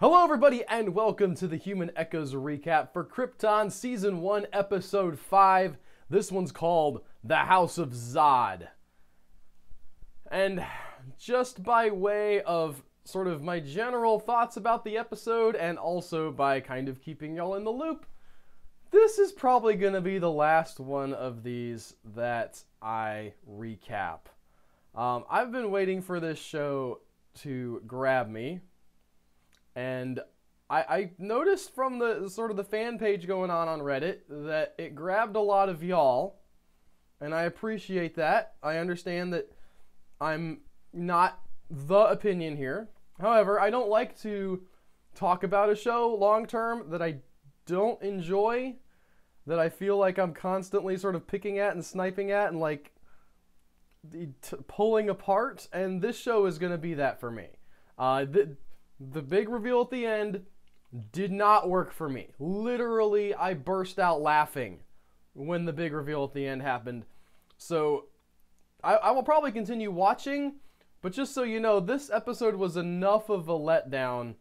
Hello everybody and welcome to the Human Echoes recap for Krypton Season 1 Episode 5. This one's called The House of Zod. And just by way of sort of my general thoughts about the episode and also by kind of keeping y'all in the loop, this is probably going to be the last one of these that I recap. I've been waiting for this show to grab me. And I noticed from the sort of the fan page going on Reddit that it grabbed a lot of y'all, and I appreciate that. I understand that I'm not the opinion here. However, I don't like to talk about a show long term that I don't enjoy, that I feel like I'm constantly sort of picking at and sniping at and like pulling apart, and this show is going to be that for me. The big reveal at the end did not work for me. Literally, I burst out laughing when the big reveal at the end happened. So, I will probably continue watching, but just so you know, this episode was enough of a letdown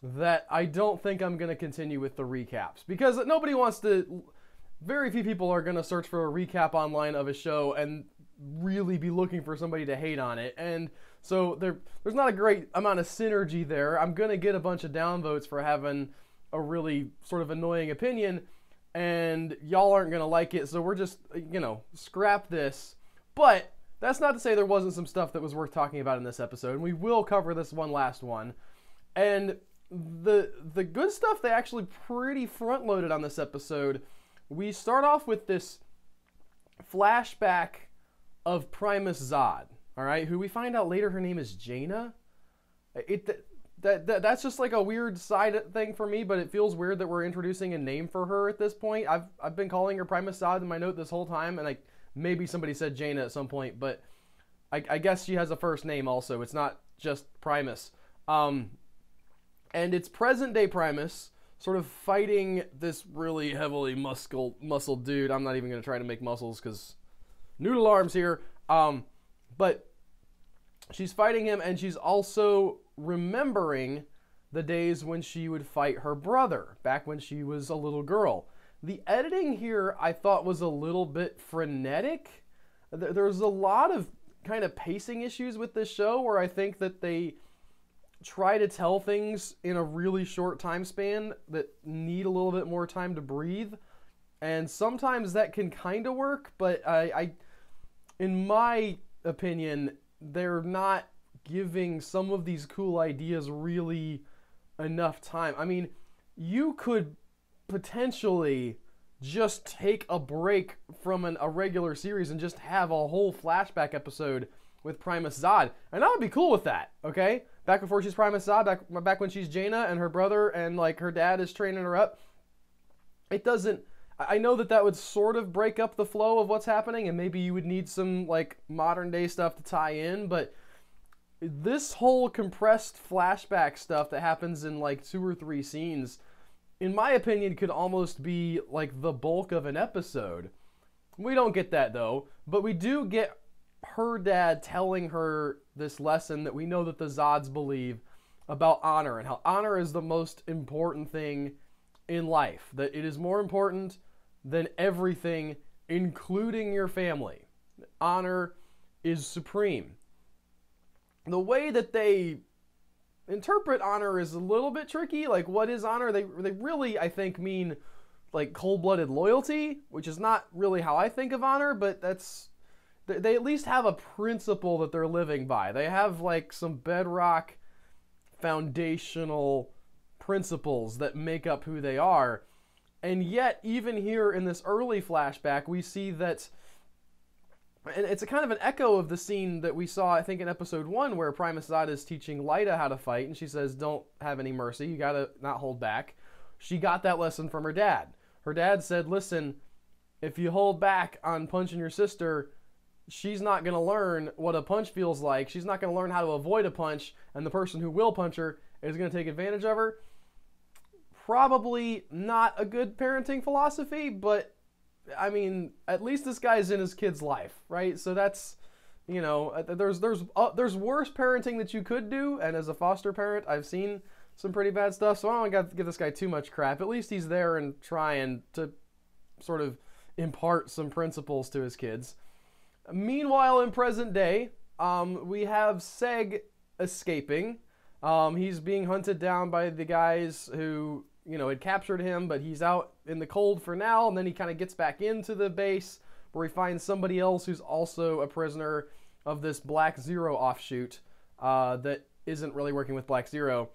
that I don't think I'm going to continue with the recaps. Because nobody wants to... Very few people are going to search for a recap online of a show and really be looking for somebody to hate on it. And so there's not a great amount of synergy there. I'm going to get a bunch of downvotes for having a really sort of annoying opinion, and y'all aren't going to like it, so we're just, scrap this. But that's not to say there wasn't some stuff that was worth talking about in this episode, and we will cover this one last one. And the good stuff, they actually pretty front-loaded on this episode. We start off with this flashback of Primus Zod. All right, who we find out later her name is Jaina. That's just like a weird side thing for me, but it feels weird that we're introducing a name for her at this point. I've been calling her Primus Zod in my note this whole time, and maybe somebody said Jaina at some point, but I guess she has a first name also. It's not just Primus. And it's present-day Primus sort of fighting this really heavily muscled dude. I'm not even going to try to make muscles because noodle arms here. But she's fighting him, and she's also remembering the days when she would fight her brother, back when she was a little girl. The editing here, I thought, was a little bit frenetic. There's a lot of kind of pacing issues with this show where I think that they try to tell things in a really short time span that need a little bit more time to breathe. And sometimes that can kind of work, but in my opinion, they're not giving some of these cool ideas really enough time. I mean, you could potentially just take a break from a regular series and just have a whole flashback episode with Primus Zod, and I would be cool with that, okay? Back before she's Primus Zod, back when she's Jaina and her brother and like her dad is training her up. It doesn't... I know that would sort of break up the flow of what's happening, and maybe you would need some like modern day stuff to tie in, but this whole compressed flashback stuff that happens in like 2 or 3 scenes, in my opinion, could almost be like the bulk of an episode. We don't get that though, but we do get her dad telling her this lesson that we know that the Zods believe about honor, and how honor is the most important thing in life, that it is more important than everything, including your family. Honor is supreme. The way that they interpret honor is a little bit tricky. Like, what is honor? They really, I think, mean like cold-blooded loyalty, which is not really how I think of honor, but they at least have a principle that they're living by. They have like some bedrock foundational principles that make up who they are. And yet, even here in this early flashback, we see that, and it's a kind of an echo of the scene that we saw, I think, in episode 1, where Primus Zod is teaching Lyta how to fight, and she says, don't have any mercy, you gotta not hold back. She got that lesson from her dad. Her dad said, listen, if you hold back on punching your sister, she's not gonna learn what a punch feels like, she's not gonna learn how to avoid a punch, and the person who will punch her is gonna take advantage of her. Probably not a good parenting philosophy, but I mean, at least this guy's in his kid's life, right? So that's, there's worse parenting that you could do, and as a foster parent, I've seen some pretty bad stuff, so I don't got to give this guy too much crap. At least he's there and trying to sort of impart some principles to his kids. Meanwhile, in present day, we have Seg escaping. He's being hunted down by the guys who, had captured him, but he's out in the cold for now, and then he kind of gets back into the base where he finds somebody else who's also a prisoner of this Black Zero offshoot that isn't really working with Black Zero.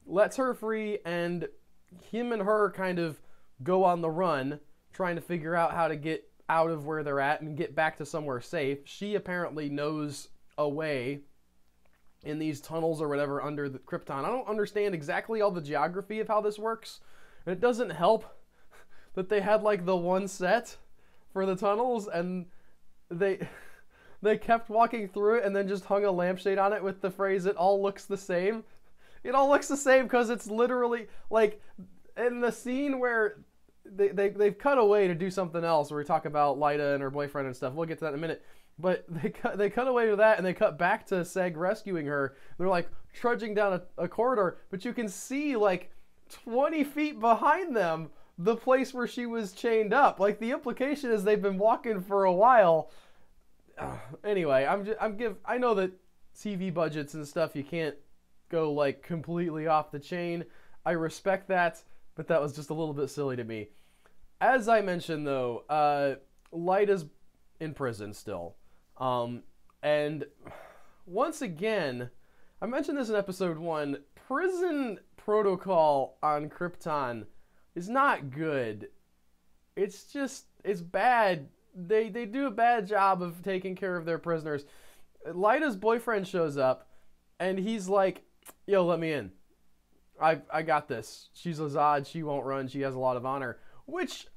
Lets her free, and him and her kind of go on the run, trying to figure out how to get out of where they're at and get back to somewhere safe. She apparently knows a way in these tunnels or whatever under the Krypton. I don't understand exactly all the geography of how this works. And it doesn't help that they had like the one set for the tunnels, and they kept walking through it and then just hung a lampshade on it with the phrase, "It all looks the same." It all looks the same because it's literally like in the scene where they've cut away to do something else where we talk about Lyta and her boyfriend and stuff. We'll get to that in a minute. But they cut away to that, and they cut back to Seg rescuing her. They're like trudging down a corridor, but you can see like 20 feet behind them the place where she was chained up. Like the implication is they've been walking for a while. Anyway, I know that TV budgets and stuff, you can't go like completely off the chain. I respect that, but that was just a little bit silly to me. As I mentioned though, Lyta's in prison still. And once again, I mentioned this in episode 1, prison protocol on Krypton is not good. It's bad. They do a bad job of taking care of their prisoners. Lyta's boyfriend shows up, and he's like, "Yo, let me in. I got this. She's a Zod. She won't run. She has a lot of honor." Which,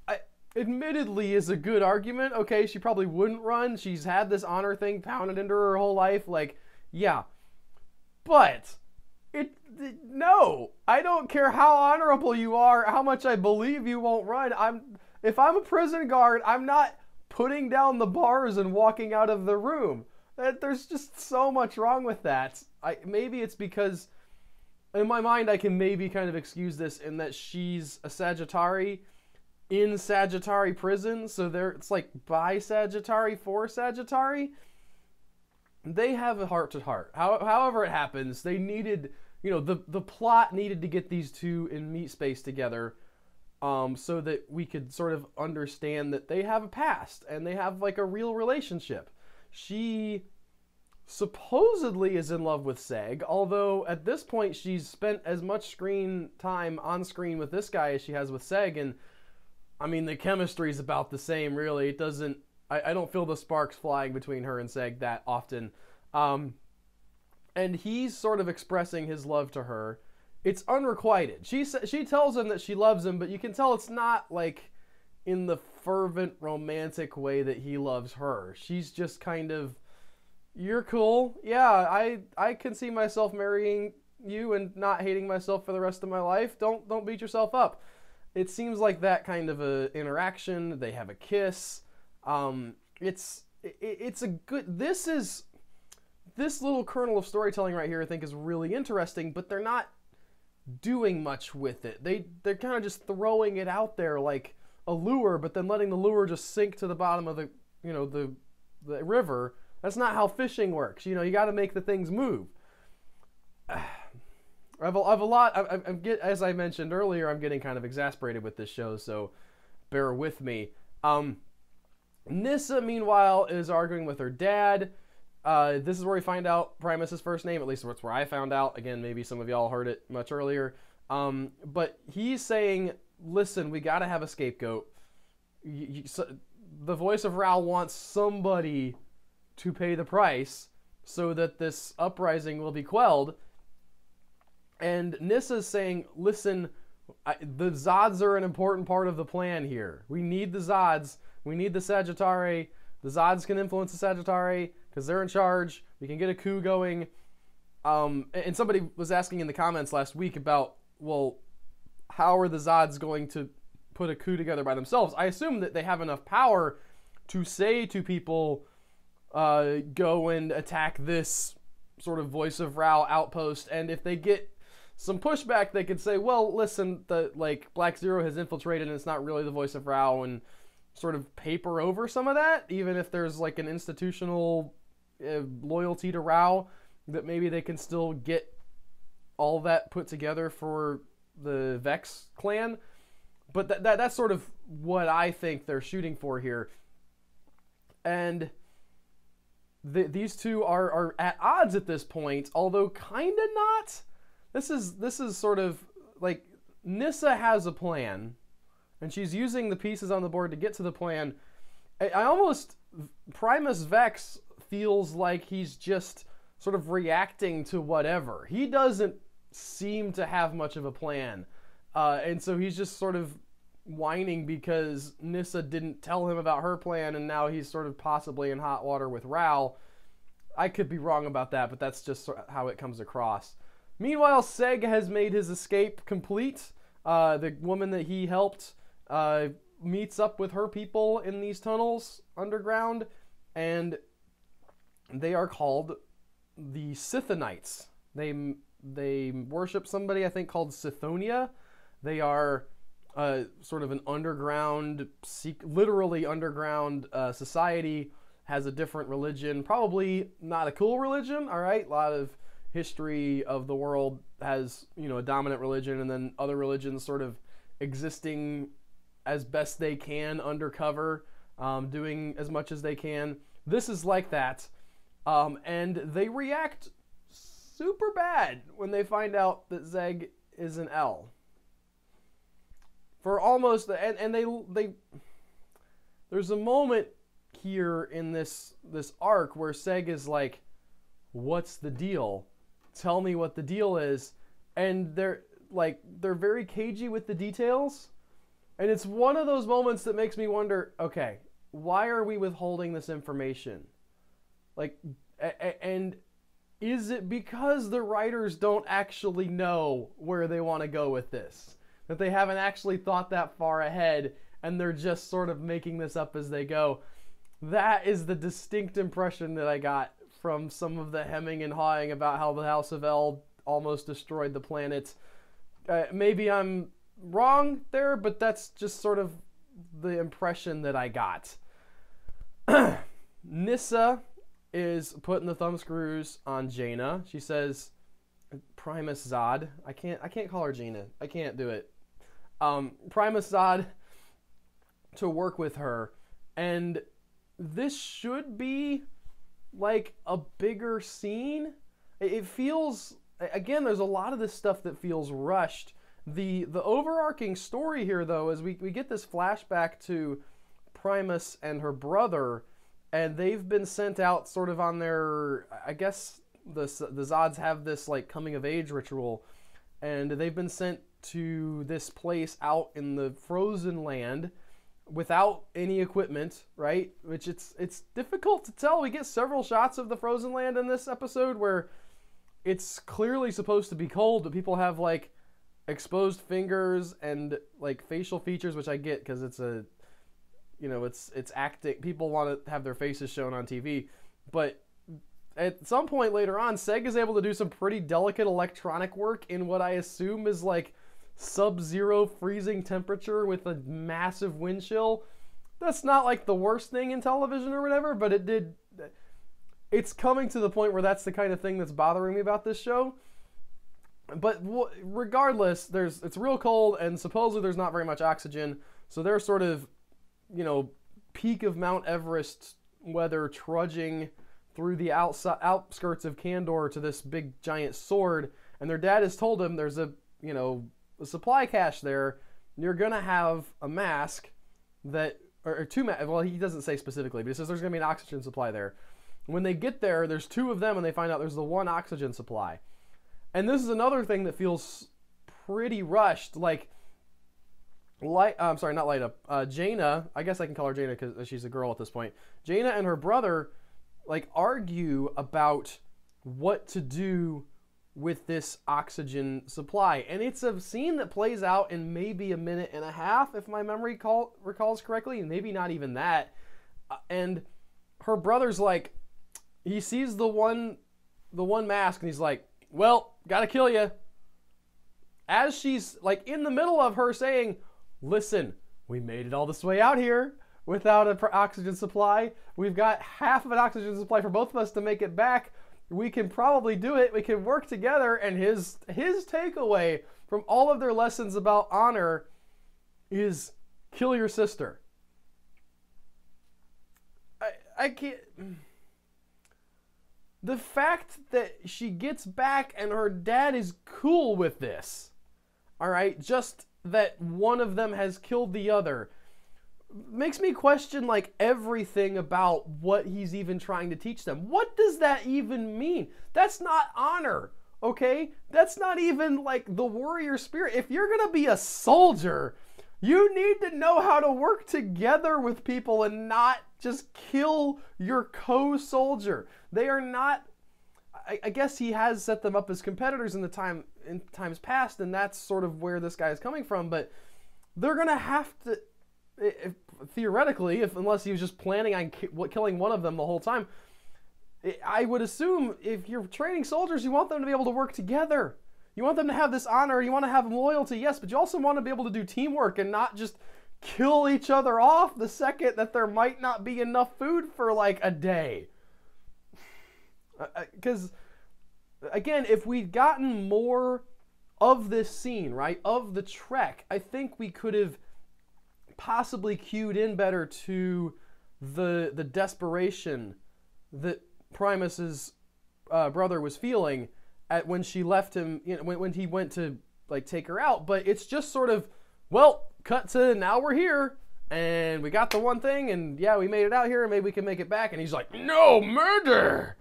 admittedly, is a good argument. Okay, she probably wouldn't run. She's had this honor thing pounded into her whole life. Like, yeah. But, no. I don't care how honorable you are, how much I believe you won't run. If I'm a prison guard, I'm not putting down the bars and walking out of the room. There's just so much wrong with that. Maybe it's because, in my mind, I can maybe kind of excuse this in that she's a Sagittari in Sagittari prison, so it's like by Sagittari for Sagittari. They have a heart-to-heart. However it happens, they needed, the plot needed to get these two in meat space together, so that we could sort of understand that they have a past and they have like a real relationship. She supposedly is in love with Seg, although at this point she's spent as much screen time on screen with this guy as she has with Seg, and I mean, the chemistry is about the same, really. It doesn't... I don't feel the sparks flying between her and Seg that often. And he's sort of expressing his love to her. It's unrequited. She tells him that she loves him, but you can tell it's not, like, in the fervent, romantic way that he loves her. She's just kind of, "You're cool. Yeah, I can see myself marrying you and not hating myself for the rest of my life. Don't beat yourself up." It seems like that kind of a interaction. They have a kiss. It's a good. This little kernel of storytelling right here, I think, is really interesting. But they're not doing much with it. They're kind of just throwing it out there like a lure, but then letting the lure just sink to the bottom of the the river. That's not how fishing works. You got to make the things move. As I mentioned earlier, I'm getting kind of exasperated with this show, so bear with me. Nyssa, meanwhile, is arguing with her dad. This is where we find out Primus's first name, at least that's where I found out. Again, maybe some of y'all heard it much earlier. But he's saying, "Listen, we gotta have a scapegoat. The voice of Ra wants somebody to pay the price so that this uprising will be quelled." And Nissa's saying, "Listen, the Zods are an important part of the plan here. We need the Zods. We need the Sagittari. The Zods can influence the Sagittari because they're in charge. We can get a coup going." And somebody was asking in the comments last week about, well, how are the Zods going to put a coup together by themselves? I assume that they have enough power to say to people, go and attack this sort of voice of Ra outpost, and if they get some pushback, they could say, well, listen, Black Zero has infiltrated and it's not really the voice of Rao, and sort of paper over some of that, even if there's like an institutional loyalty to Rao, that maybe they can still get all that put together for the Vex clan. But that's sort of what I think they're shooting for here. And these two are at odds at this point, although kind of not. This is sort of like Nyssa has a plan, and she's using the pieces on the board to get to the plan. I almost, Primus Vex feels like he's just sort of reacting to whatever. He doesn't seem to have much of a plan. And so he's just sort of whining because Nyssa didn't tell him about her plan, and now he's sort of possibly in hot water with Rao. I could be wrong about that, but that's just how it comes across. Meanwhile, Seg has made his escape complete. The woman that he helped meets up with her people in these tunnels underground, and they are called the Scythonites. They worship somebody, I think, called Scythonia. They are sort of an underground, literally underground society, has a different religion, probably not a cool religion, all right? A lot of history of the world has, a dominant religion, and then other religions sort of existing as best they can undercover, doing as much as they can. This is like that, and they react super bad when they find out that Zeg is an L. For almost, and they there's a moment here in this arc where Seg is like, what's the deal? Tell me what the deal is. And they're very cagey with the details. And it's one of those moments that makes me wonder, okay, why are we withholding this information? And is it because the writers don't actually know where they want to go with this? That they haven't actually thought that far ahead, and they're just sort of making this up as they go? That is the distinct impression that I got from some of the hemming and hawing about how the House of El almost destroyed the planet. Maybe I'm wrong there, but that's just sort of the impression that I got. Nyssa is putting the thumb screws on Jaina. She says, Primus Zod. I can't call her Jaina. I can't do it. Primus Zod to work with her. And this should be like a bigger scene. It feels, again, there's a lot of this stuff that feels rushed. The overarching story here, though, is we get this flashback to Primus and her brother, and they've been sent out sort of on their, I guess the Zods have this like coming of age ritual, and they've been sent to this place out in the frozen land without any equipment, right? Which it's difficult to tell. We get several shots of the frozen land in this episode where it's clearly supposed to be cold, but people have like exposed fingers and like facial features, which I get because it's a, it's acting. People want to have their faces shown on TV, but at some point later on, Seg is able to do some pretty delicate electronic work in what I assume is like sub-zero freezing temperature with a massive wind chill. That's not like the worst thing in television or whatever, but it's coming to the point where that's the kind of thing that's bothering me about this show. But regardless, it's real cold, and supposedly there's not very much oxygen, so they're sort of, peak of Mount Everest weather, trudging through the outskirts of Kandor to this big giant sword, and their dad has told them there's a supply cache there. You're gonna have a mask that, or two masks. Well, he doesn't say specifically, but he says there's gonna be an oxygen supply there. When they get there, there's two of them, and they find out there's the one oxygen supply. And this is another thing that feels pretty rushed. Jaina, I guess I can call her Jaina because she's a girl at this point. Jaina and her brother argue about what to do with this oxygen supply. And it's a scene that plays out in maybe a minute and a half, if my memory recalls correctly, and maybe not even that. And her brother's like, he sees the one mask, and he's like, well, gotta kill you. as she's like in the middle of her saying, listen, we made it all this way out here without an oxygen supply. We've got half of an oxygen supply for both of us to make it back. We can probably do it. We can work together. And his takeaway from all of their lessons about honor is kill your sister. I can't... The fact that she gets back and her dad is cool with this, all right, just that one of them has killed the other, makes me question like everything about what he's even trying to teach them. What does that even mean? That's not honor, okay? That's not even like the warrior spirit. If you're gonna be a soldier, you need to know how to work together with people and not just kill your co-soldier. They are not, I guess he has set them up as competitors in times past, and that's sort of where this guy is coming from, but they're gonna have to, theoretically, unless he was just planning on killing one of them the whole time, I would assume if you're training soldiers, you want them to be able to work together. You want them to have this honor, you want to have loyalty, yes, but you also want to be able to do teamwork and not just kill each other off the second that there might not be enough food for like a day. Because, again, if we'd gotten more of this scene, right, of the trek, I think we could have possibly cued in better to the desperation that Primus's brother was feeling at when she left him, you know, when he went to like take her out. But it's just sort of, well, cut to now we're here and we got the one thing and yeah, we made it out here and maybe we can make it back. And he's like, no, murder.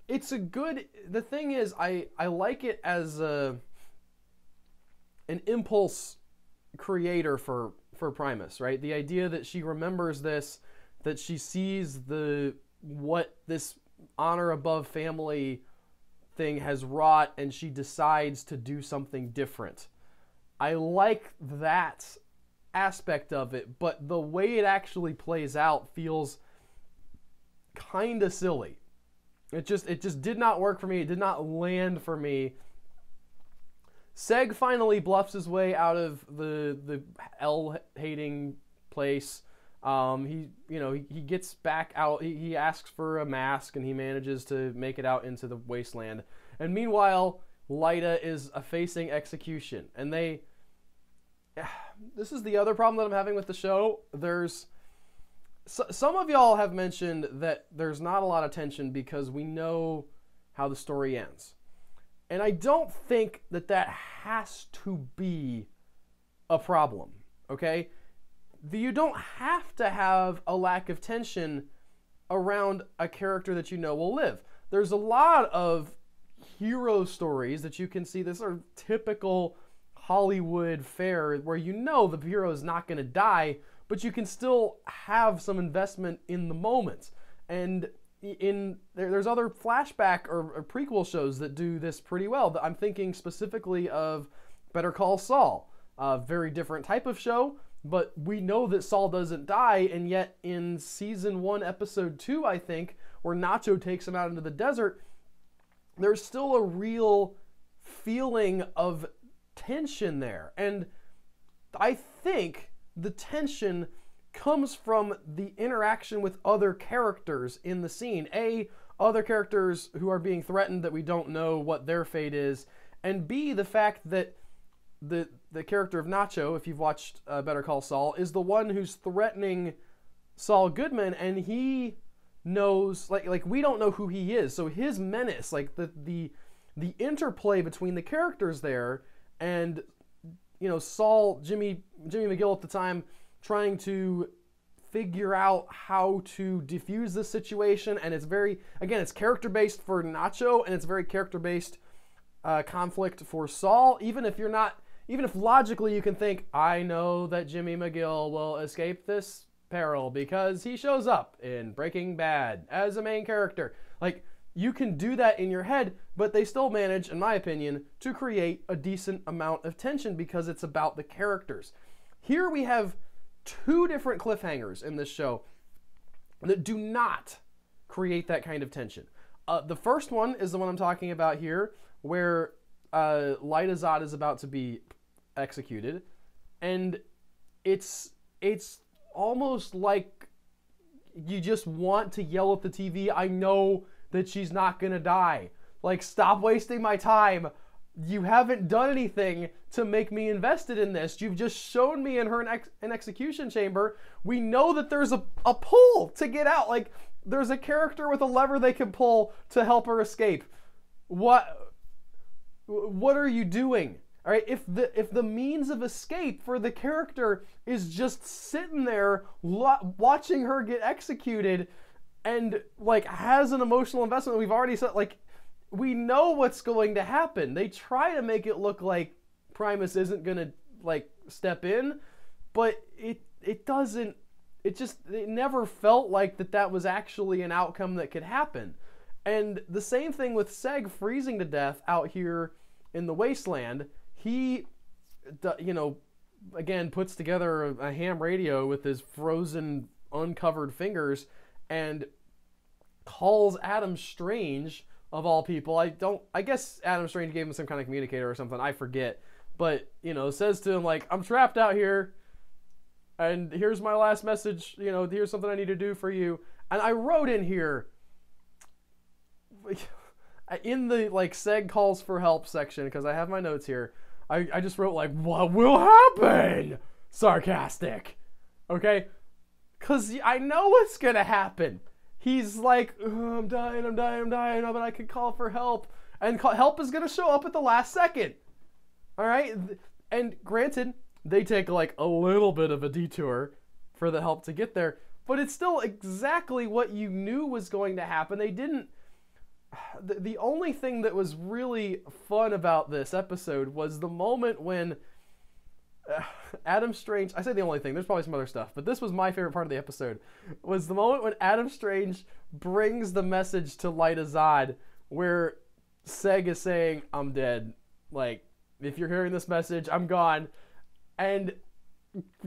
It's a good, the thing is, I like it as an impulse creator for Primus, right? The idea that she remembers this, that she sees what this honor above family thing has wrought, and she decides to do something different. I like that aspect of it, but the way it actually plays out feels kind of silly. It just did not work for me. It did not land for me. Seg finally bluffs his way out of the L-hating place. He gets back out. He asks for a mask, and he manages to make it out into the wasteland. And meanwhile, Lyta is facing execution. And this is the other problem that I'm having with the show. Some of y'all have mentioned that there's not a lot of tension because we know how the story ends. And I don't think that has to be a problem, okay? You don't have to have a lack of tension around a character that you know will live. There's a lot of hero stories that you can see. This are typical Hollywood fare where you know the hero is not going to die, but you can still have some investment in the moments. And there's other flashback or prequel shows that do this pretty well. I'm thinking specifically of Better Call Saul, a very different type of show, but we know that Saul doesn't die, and yet in season 1, episode 2, I think, where Nacho takes him out into the desert, there's still a real feeling of tension there. And I think the tension comes from the interaction with other characters in the scene. Other characters who are being threatened that we don't know what their fate is, and B, the fact that the character of Nacho, if you've watched Better Call Saul, is the one who's threatening Saul Goodman, and he knows, like we don't know who he is, so his menace, like the interplay between the characters there, and you know, Saul, Jimmy McGill at the time, trying to figure out how to defuse this situation, and it's it's character-based for Nacho, and it's very character-based conflict for Saul, even if logically you can think, I know that Jimmy McGill will escape this peril because he shows up in Breaking Bad as a main character. Like, you can do that in your head, but they still manage, in my opinion, to create a decent amount of tension because it's about the characters. Here we have 2 different cliffhangers in this show that do not create that kind of tension. The first one is the one I'm talking about here, where Light Azad is about to be executed, and it's almost like you just want to yell at the TV, I know that she's not gonna die. Like, stop wasting my time. You haven't done anything to make me invested in this. You've just shown me in her an execution chamber. We know that there's a pull to get out. Like, there's a character with a lever they can pull to help her escape. What are you doing? All right, if the means of escape for the character is just sitting there watching her get executed and like has an emotional investment, we've already said, like, we know what's going to happen. They try to make it look like Primus isn't going to like step in, but it doesn't. It never felt like that was actually an outcome that could happen. And the same thing with Seg freezing to death out here in the wasteland. He, you know, again, puts together a ham radio with his frozen, uncovered fingers and calls Adam Strange, of all people. I guess Adam Strange gave him some kind of communicator or something. I forget. But, you know, says to him, like, I'm trapped out here, and here's my last message. You know, here's something I need to do for you. And I wrote in here, in the, like, Seg calls for help section, because I have my notes here, I just wrote, like, what will happen? Sarcastic. Okay? Because I know what's going to happen. He's like, oh, I'm dying, but I can call for help. And help is going to show up at the last second. All right? And granted, they take, like, a little bit of a detour for the help to get there. But it's still exactly what you knew was going to happen. They didn't... The only thing that was really fun about this episode was the moment when Adam Strange, I say the only thing, there's probably some other stuff, but this was my favorite part of the episode, was the moment when Adam Strange brings the message to Light Azad where Seg is saying, I'm dead. Like, if you're hearing this message, I'm gone. And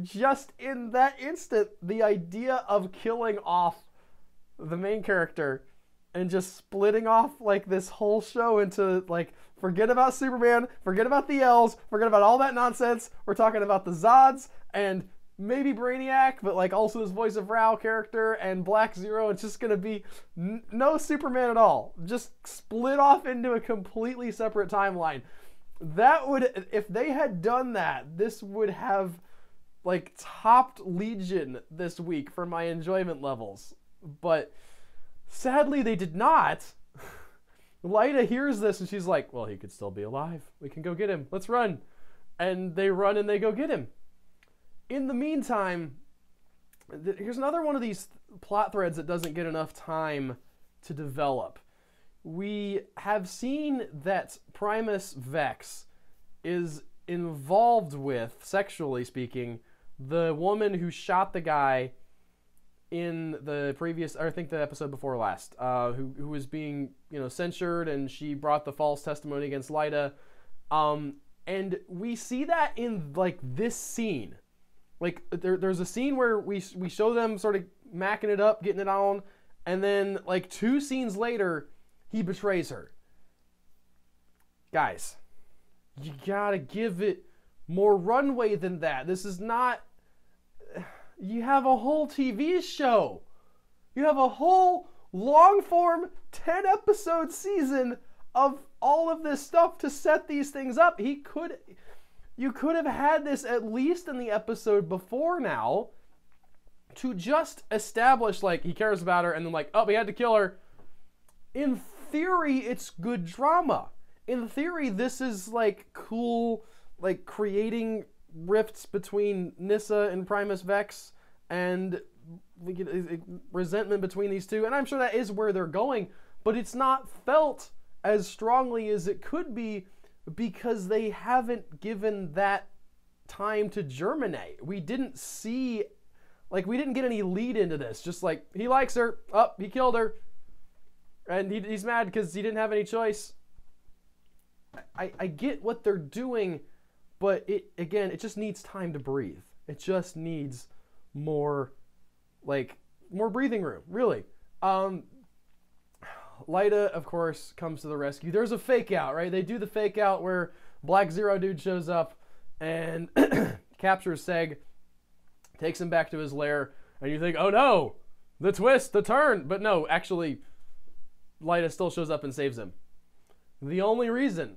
just in that instant, the idea of killing off the main character and just splitting off, like, this whole show into, like, forget about Superman, forget about the L's, forget about all that nonsense. We're talking about the Zods and maybe Brainiac, but, like, also this Voice of Rao character and Black Zero. It's just going to be no Superman at all. Just split off into a completely separate timeline. That would, if they had done that, this would have, like, topped Legion this week for my enjoyment levels. But sadly, they did not. Lyta hears this and she's like, well, he could still be alive. We can go get him. Let's run. And they run and they go get him. In the meantime, here's another one of these plot threads that doesn't get enough time to develop. We have seen that Primus Vex is involved with, sexually speaking, the woman who shot the guy in the previous, or I think the episode before last, who was being, you know, censured, and she brought the false testimony against Lyta. And we see that in, like, this scene. Like, there's a scene where we show them sort of macking it up, getting it on, and then, like, 2 scenes later, he betrays her. Guys, you gotta give it more runway than that. This is not... You have a whole TV show. You have a whole long-form 10-episode season of all of this stuff to set these things up. You could have had this at least in the episode before now to just establish, like, he cares about her and then, like, oh, we had to kill her. In theory, it's good drama. In theory, this is, like, cool, like, creating rifts between Nyssa and Primus Vex and resentment between these two, and I'm sure that is where they're going, but it's not felt as strongly as it could be because they haven't given that time to germinate. We didn't see, like, we didn't get any lead into this. Just like, he likes her, oh, he killed her, and he's mad because he didn't have any choice. I get what they're doing, but it just needs time to breathe. It just needs more breathing room, really. Lyta, of course, comes to the rescue. There's a fake out, right? They do the fake out where Black Zero dude shows up and captures Seg, takes him back to his lair, and you think, oh no, the twist, the turn. But no, actually, Lyta still shows up and saves him. The only reason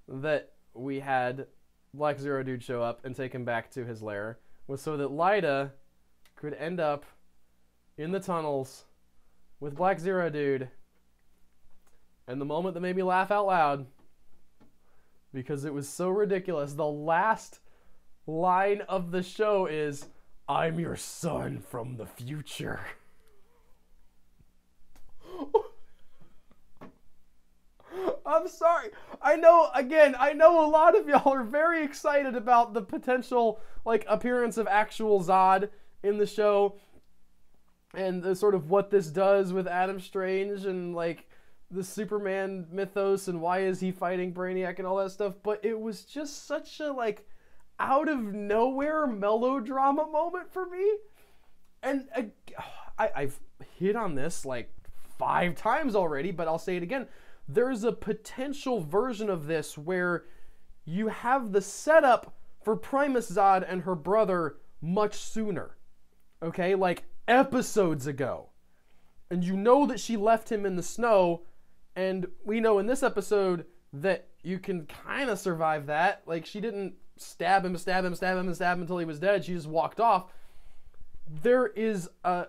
that we had Black Zero dude show up and take him back to his lair was so that Lyta could end up in the tunnels with Black Zero dude. And the moment that made me laugh out loud, because it was so ridiculous, the last line of the show is, "I'm your son from the future." I'm sorry. I know a lot of y'all are very excited about the potential, like, appearance of actual Zod in the show and the sort of what this does with Adam Strange and, like, the Superman mythos and why is he fighting Brainiac and all that stuff. But it was just such a, like, out of nowhere melodrama moment for me. And I've hit on this, like, 5 times already, but I'll say it again. There's a potential version of this where you have the setup for Primus Zod and her brother much sooner. Okay? Like episodes ago. And you know that she left him in the snow. And we know in this episode that you can kind of survive that. Like, she didn't stab him until he was dead. She just walked off. There is a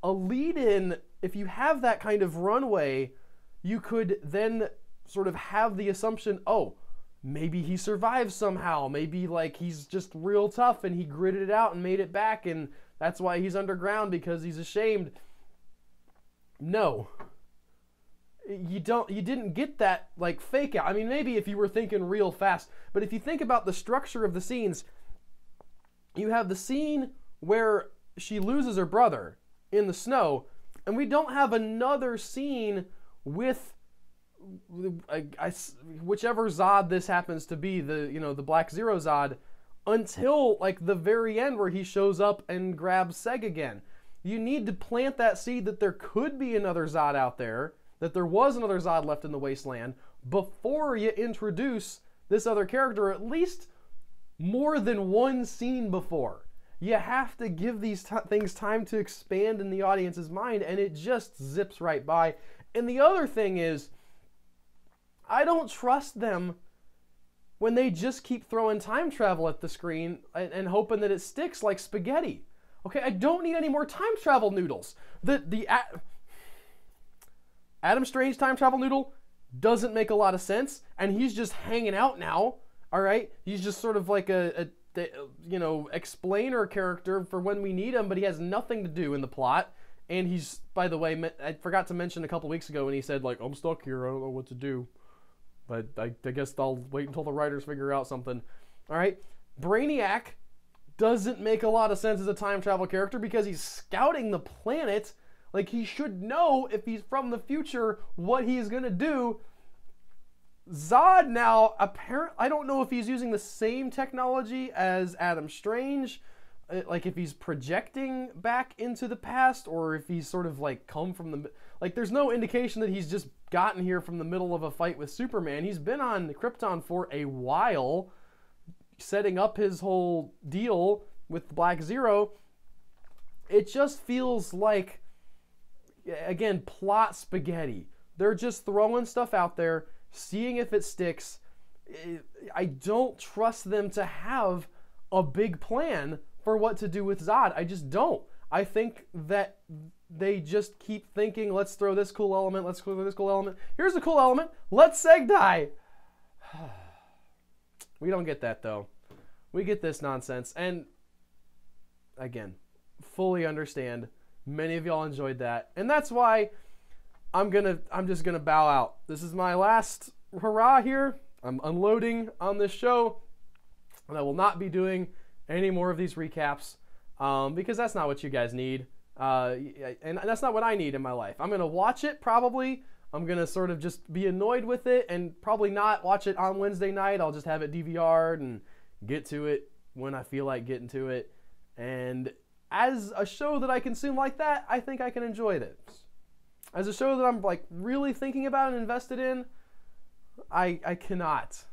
lead-in. If you have that kind of runway, you could then sort of have the assumption, oh, maybe he survived somehow. Maybe, like, he's just real tough and he gritted it out and made it back, and that's why he's underground, because he's ashamed. No. You didn't get that, like, fake out. I mean, maybe if you were thinking real fast, but if you think about the structure of the scenes, you have the scene where she loses her brother in the snow, and we don't have another scene with whichever Zod this happens to be, the Black Zero Zod, until, like, the very end where he shows up and grabs Seg again. You need to plant that seed that there could be another Zod out there, that there was another Zod left in the wasteland, before you introduce this other character, at least more than one scene before. You have to give these things time to expand in the audience's mind, and it just zips right by. And the other thing is, I don't trust them when they just keep throwing time travel at the screen and hoping that it sticks like spaghetti. Okay, I don't need any more time travel noodles. Adam Strange time travel noodle doesn't make a lot of sense, and he's just hanging out now, all right? He's just sort of like a explainer character for when we need him, but he has nothing to do in the plot. And he's, by the way, I forgot to mention a couple weeks ago when he said, like, I'm stuck here, I don't know what to do. But I guess I'll wait until the writers figure out something. All right? Brainiac doesn't make a lot of sense as a time travel character because he's scouting the planet. Like, he should know, if he's from the future, what he's going to do. Zod now, apparently, I don't know if he's using the same technology as Adam Strange, like if he's projecting back into the past, or if he's sort of like come from the, like, there's no indication that he's just gotten here from the middle of a fight with Superman. He's been on Krypton for a while, setting up his whole deal with Black Zero. It just feels like, again, plot spaghetti. They're just throwing stuff out there, seeing if it sticks. I don't trust them to have a big plan for what to do with Zod. I just don't. I think that they just keep thinking, let's throw this cool element, let's throw this cool element. Here's a cool element, let's Seg die. We don't get that, though. We get this nonsense. And, again, fully understand. Many of y'all enjoyed that. And that's why I'm just gonna bow out. This is my last hurrah here. I'm unloading on this show. And I will not be doing any more of these recaps because that's not what you guys need. And that's not what I need in my life. I'm going to watch it probably. I'm going to sort of just be annoyed with it and probably not watch it on Wednesday night. I'll just have it DVR'd and get to it when I feel like getting to it. And as a show that I consume like that, I think I can enjoy this. as a show that I'm like really thinking about and invested in, I cannot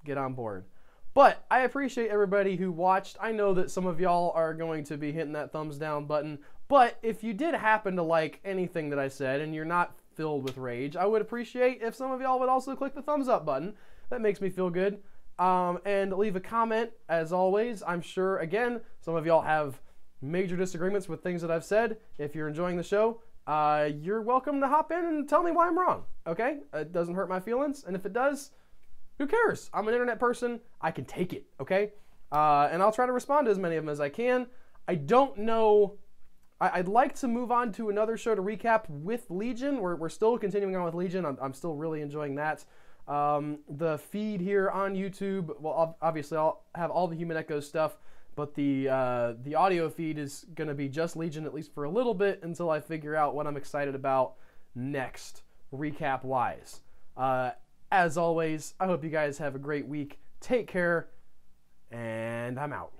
get on board. But I appreciate everybody who watched. I know that some of y'all are going to be hitting that thumbs down button, but if you did happen to like anything that I said and you're not filled with rage, I would appreciate if some of y'all would also click the thumbs up button. That makes me feel good. And leave a comment, as always. I'm sure, again, some of y'all have major disagreements with things that I've said. If you're enjoying the show, you're welcome to hop in and tell me why I'm wrong, okay? It doesn't hurt my feelings, and if it does, who cares? I'm an internet person. I can take it, okay? And I'll try to respond to as many of them as I can. I don't know. I'd like to move on to another show to recap with Legion. We're still continuing on with Legion. I'm still really enjoying that. The feed here on YouTube, well, obviously I'll have all the Human Echo stuff, but the audio feed is going to be just Legion, at least for a little bit, until I figure out what I'm excited about next, recap-wise. As always, I hope you guys have a great week. Take care, and I'm out.